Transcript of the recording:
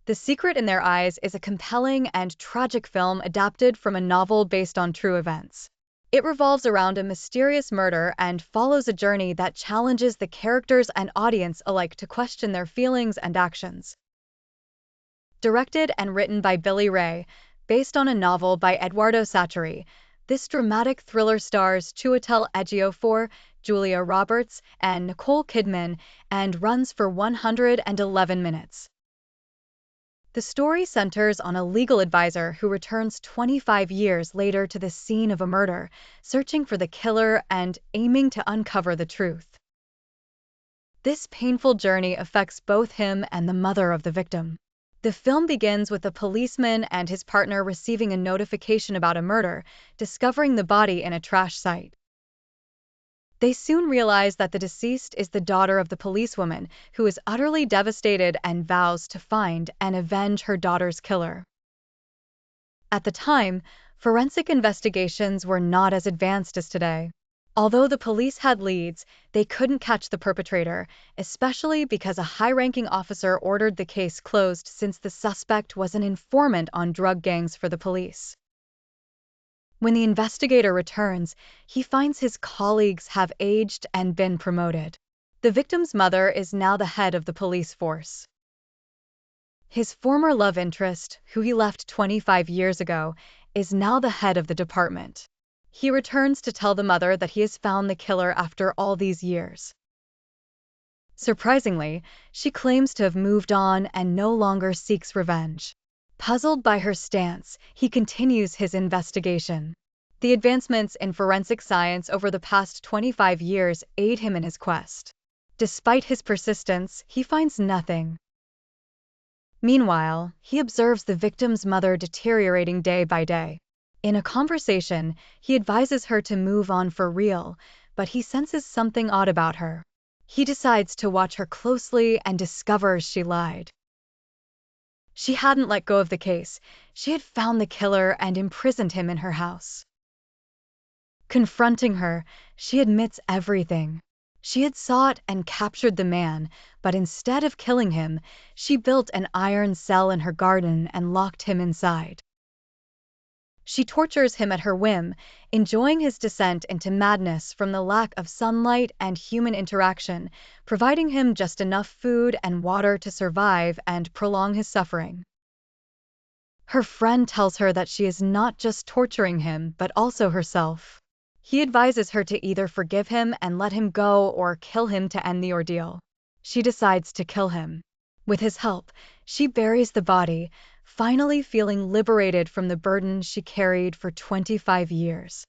The Secret in Their Eyes is a compelling and tragic film adapted from a novel based on true events. It revolves around a mysterious murder and follows a journey that challenges the characters and audience alike to question their feelings and actions. Directed and written by Billy Ray, based on a novel by Eduardo Sacheri, this dramatic thriller stars Chiwetel Ejiofor, Julia Roberts, and Nicole Kidman, and runs for 111 minutes. The story centers on a legal advisor who returns 25 years later to the scene of a murder, searching for the killer and aiming to uncover the truth. This painful journey affects both him and the mother of the victim. The film begins with a policeman and his partner receiving a notification about a murder, discovering the body in a trash site. They soon realize that the deceased is the daughter of the policewoman, who is utterly devastated and vows to find and avenge her daughter's killer. At the time, forensic investigations were not as advanced as today. Although the police had leads, they couldn't catch the perpetrator, especially because a high-ranking officer ordered the case closed since the suspect was an informant on drug gangs for the police. When the investigator returns, he finds his colleagues have aged and been promoted. The victim's mother is now the head of the police force. His former love interest, who he left 25 years ago, is now the head of the department. He returns to tell the mother that he has found the killer after all these years. Surprisingly, she claims to have moved on and no longer seeks revenge. Puzzled by her stance, he continues his investigation. The advancements in forensic science over the past 25 years aid him in his quest. Despite his persistence, he finds nothing. Meanwhile, he observes the victim's mother deteriorating day by day. In a conversation, he advises her to move on for real, but he senses something odd about her. He decides to watch her closely and discovers she lied. She hadn't let go of the case. She had found the killer and imprisoned him in her house. Confronting her, she admits everything. She had sought and captured the man, but instead of killing him, she built an iron cell in her garden and locked him inside. She tortures him at her whim, enjoying his descent into madness from the lack of sunlight and human interaction, providing him just enough food and water to survive and prolong his suffering. Her friend tells her that she is not just torturing him, but also herself. He advises her to either forgive him and let him go or kill him to end the ordeal. She decides to kill him. With his help, she buries the body, finally feeling liberated from the burden she carried for 25 years.